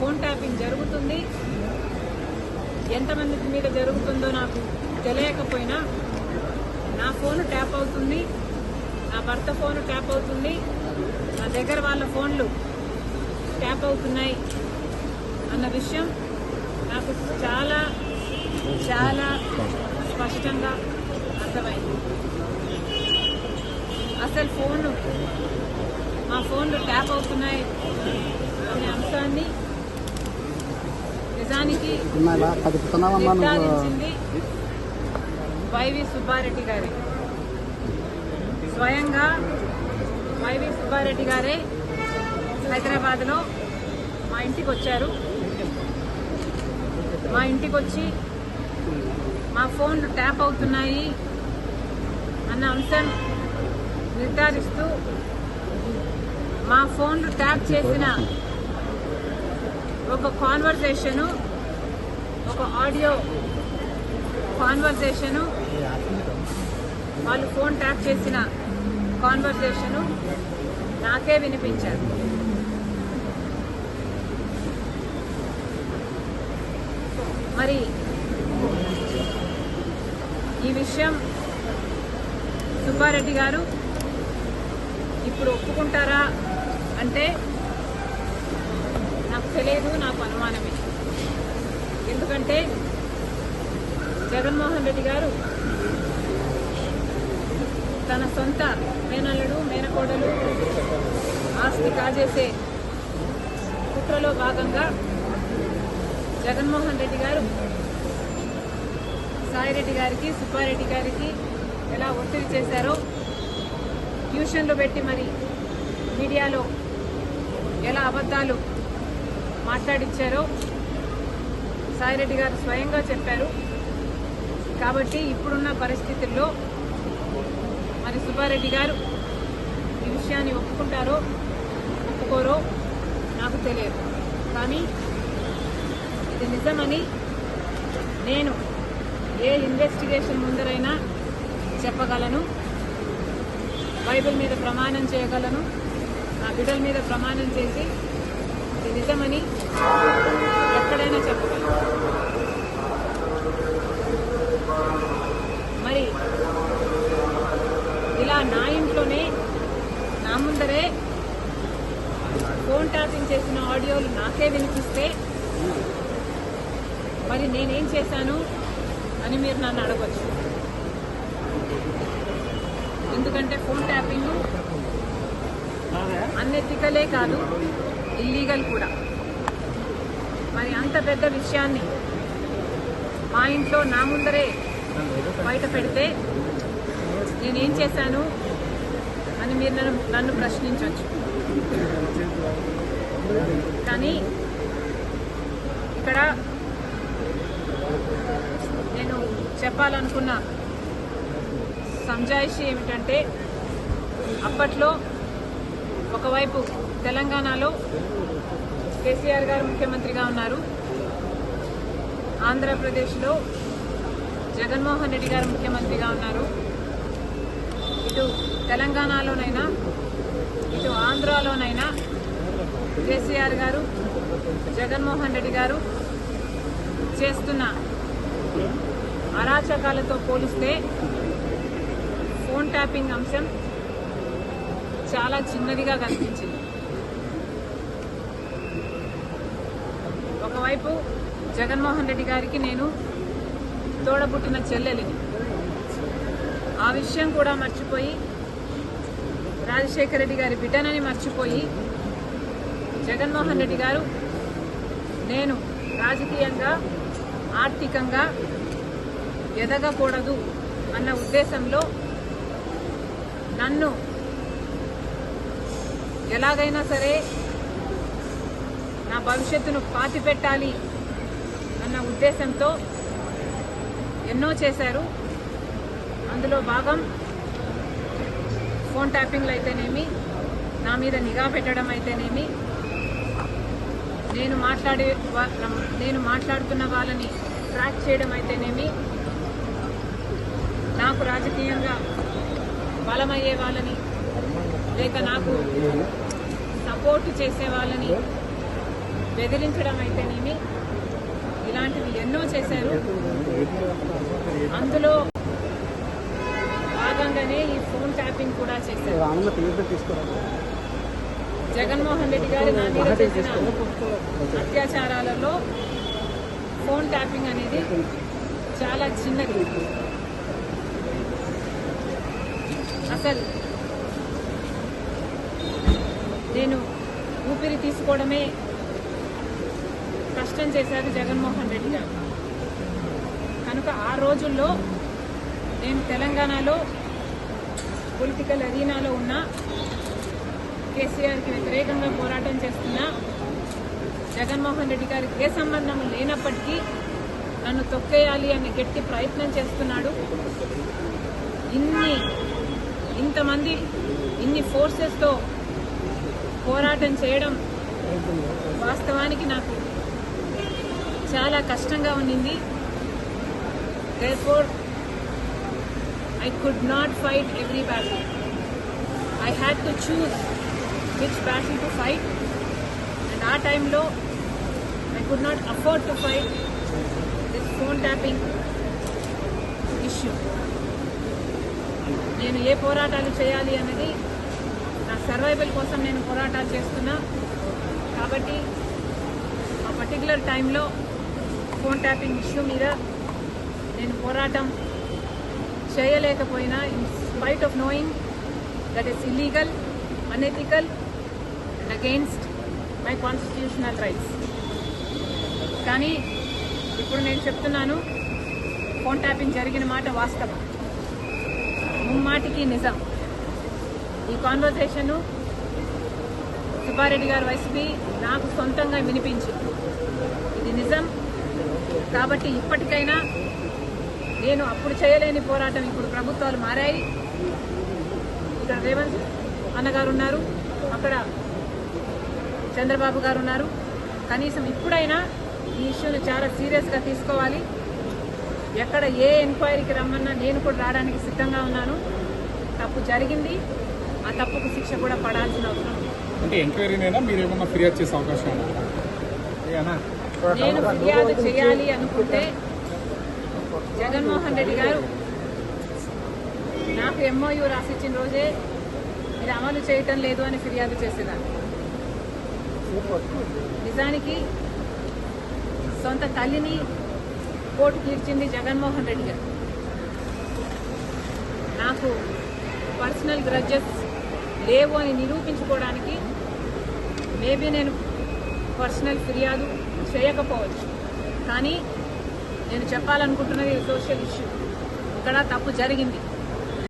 Phone tapping జరుగుతుంది. ఎంతమంది మీద జరుగుతుందో నాకు తెలియకపోయినా నా ఫోన్ ట్యాప్ అవుతుంది, నా భర్త ఫోన్ ట్యాప్ అవుతుంది, నా దగ్గర వాళ్ళ ఫోన్లు ట్యాప్ అవుతున్నాయి అన్న విషయం నాకు చాలా చాలా స్పష్టంగా అర్థమైంది. అసలు మా ఫోన్లు ట్యాప్ అవుతున్నాయి అనే అంశాన్ని నిజానికి నిర్ధారించింది వైవి సుబ్బారెడ్డి గారే. స్వయంగా వైవి సుబ్బారెడ్డి గారే హైదరాబాద్లో మా ఇంటికి వచ్చారు. మా ఇంటికి వచ్చి మా ఫోన్లు ట్యాప్ అవుతున్నాయి అన్న అంశం నిర్ధారిస్తూ మా ఫోన్లు ట్యాప్ చేసిన ఒక కాన్వర్సేషను, ఒక ఆడియో కాన్వర్సేషను, వాళ్ళు ఫోన్ ట్యాప్ చేసిన కాన్వర్సేషను నాకే వినిపించారు. మరి ఈ విషయం సుబ్బారెడ్డి గారు ఇప్పుడు ఒప్పుకుంటారా అంటే నాకు తెలియదు, నాకు అనుమానమే. ఎందుకంటే జగన్మోహన్ రెడ్డి గారు తన సొంత మేనల్లుడు మేనకోడలు ఆస్తి కాజేసే కుట్రలో భాగంగా జగన్మోహన్ రెడ్డి గారు సాయిరెడ్డి గారికి, సుబ్బారెడ్డి గారికి ఎలా ఒత్తిడి చేశారో, ట్యూషన్లు పెట్టి మరి మీడియాలో ఎలా అబద్ధాలు మాట్లాడించారో సాయిరెడ్డి గారు స్వయంగా చెప్పారు. కాబట్టి ఇప్పుడున్న పరిస్థితుల్లో మరి సుబ్బారెడ్డి గారు ఈ విషయాన్ని ఒప్పుకుంటారో ఒప్పుకోరో నాకు తెలియదు. కానీ ఇది నిజమని నేను ఏ ఇన్వెస్టిగేషన్ ముందరైనా చెప్పగలను, బైబిల్ మీద ప్రమాణం చేయగలను, నా బిడ్డల మీద ప్రమాణం చేసి ఇది నిజమని ఎక్కడైనా చెప్పగలను. మరి ఇలా నా ఇంట్లోనే నా ముందరే ఫోన్ ట్యాపింగ్ చేసిన ఆడియోలు నాకే వినిపిస్తే మరి నేనేం చేశాను అని మీరు నన్ను అడగచ్చు. ఎందుకంటే ఫోన్ ట్యాపింగ్ అన్ఎథికలే కాదు, ఇల్లీగల్ కూడా. మరి అంత పెద్ద విషయాన్ని మా ఇంట్లో నా ముందరే బయట పెడితే నేనేం చేశాను అని మీరు నన్ను ప్రశ్నించవచ్చు. కానీ ఇక్కడ నేను చెప్పాలనుకున్న సంజాయిషి ఏమిటంటే, అప్పట్లో ఒకవైపు తెలంగాణలో కేసీఆర్ గారు ముఖ్యమంత్రిగా ఉన్నారు, ఆంధ్రప్రదేశ్లో జగన్మోహన్ రెడ్డి గారు ముఖ్యమంత్రిగా ఉన్నారు. ఇటు తెలంగాణలోనైనా ఇటు ఆంధ్రాలోనైనా కేసీఆర్ గారు జగన్మోహన్ రెడ్డి గారు చేస్తున్న అరాచకాలతో పోలిస్తే ఫోన్ ట్యాపింగ్ అంశం చాలా చిన్నదిగా కనిపించింది. ఒకవైపు జగన్మోహన్ రెడ్డి గారికి నేను తోడబుట్టిన చెల్లెలిని, ఆ విషయం కూడా మర్చిపోయి రాజశేఖర రెడ్డి గారి బిడ్డనని మర్చిపోయి జగన్మోహన్ రెడ్డి గారు నేను రాజకీయంగా ఆర్థికంగా ఎదగకూడదు అన్న ఉద్దేశంలో నన్ను ఎలాగైనా సరే నా భవిష్యత్తును పాతిపెట్టాలి అన్న ఉద్దేశంతో ఎన్నో చేశారు. అందులో భాగం ఫోన్ ట్యాపింగ్లు అయితేనేమి, నా మీద నిఘా పెట్టడం అయితేనేమి, నేను మాట్లాడుతున్న వాళ్ళని ట్రాక్ చేయడం అయితేనేమి, నాకు రాజకీయంగా బలమయ్యే వాళ్ళని లేక నాకు సపోర్ట్ చేసే వాళ్ళని బెదిరించడం అయితేనేమి ఇలాంటివి ఎన్నో చేశారు. అందులో భాగంగానే ఈ ఫోన్ ట్యాపింగ్ కూడా చేశారు. జగన్మోహన్ రెడ్డి గారు నా మీద చేసిన అత్యాచారాలలో ఫోన్ ట్యాపింగ్ అనేది చాలా చిన్నది. అసలు నేను ఊపిరి తీసుకోవడమే కష్టం చేశారు జగన్మోహన్ రెడ్డి గారు. కనుక ఆ రోజుల్లో నేను తెలంగాణలో పొలిటికల్ అరీనాలో ఉన్న కేసీఆర్కి వ్యతిరేకంగా పోరాటం చేస్తున్న జగన్మోహన్ రెడ్డి గారికి ఏ సంబంధం లేనప్పటికీ నన్ను తొక్కేయాలి అనే గట్టి ప్రయత్నం చేస్తున్నాడు. ఇంతమంది ఇన్ని ఫోర్సెస్తో పోరాటం చేయడం వాస్తవానికి నాకు చాలా కష్టంగా ఉండింది. Therefore, I could not fight every battle. I had to choose which battle to fight, and ఆ టైంలో I could not afford to fight this phone tapping issue. నేను ఏ పోరాటాలు చేయాలి అన్నది నా సర్వైవల్ కోసం నేను పోరాటాలు చేస్తున్నా. కాబట్టి ఆ పర్టికులర్ టైంలో ఫోన్ ట్యాపింగ్ ఇష్యూ మీద నేను పోరాటం చేయలేకపోయినా, in spite of knowing that is illegal, unethical and against my constitutional rights. కానీ ఇప్పుడు నేను చెప్తున్నాను, ఫోన్ ట్యాపింగ్ జరిగిన మాట వాస్తవం, ముమ్మాటికి నిజం. ఈ కాన్వర్సేషను సుబ్బారెడ్డి గారు వైసీపీ నాకు సొంతంగా వినిపించింది. ఇది నిజం. కాబట్టి ఇప్పటికైనా నేను అప్పుడు చేయలేని పోరాటం ఇప్పుడు ప్రభుత్వాలు మారాయి. ఇక్కడ రేవంత్ అన్నగారు ఉన్నారు, అక్కడ చంద్రబాబు గారు ఉన్నారు. కనీసం ఇప్పుడైనా ఈ ఇష్యూని చాలా సీరియస్గా తీసుకోవాలి. ఎక్కడ ఏ ఎంక్వైరీకి రమ్మన్నా నేను కూడా రావడానికి సిద్ధంగా ఉన్నాను. తప్పు జరిగింది, ఆ తప్పుకు శిక్ష కూడా పడాల్సిన అవసరం ఉంది. అంటే ఎంక్వైరీనైనా మీరేమన్నా ఫిర్యాదు చేసే అవకాశం ఉందా? నేను ఫిర్యాదు చేయాలి అనుకుంటే జగన్మోహన్ రెడ్డి గారు నాకు ఎంఓయూ రాసిచ్చిన రోజే ఇది అమలు చేయటం లేదు అని ఫిర్యాదు చేసేదాన్ని. నిజానికి సొంత తల్లిని కోర్టుకి ఇచ్చింది జగన్మోహన్ రెడ్డి గారు. నాకు పర్సనల్ గ్రడ్జెస్ లేవు అని నిరూపించుకోవడానికి మేబీ నేను పర్సనల్ ఫిర్యాదు చేయకపోవచ్చు. కానీ నేను చెప్పాలనుకుంటున్నది సోషల్ ఇష్యూ. ఇక్కడ తప్పు జరిగింది.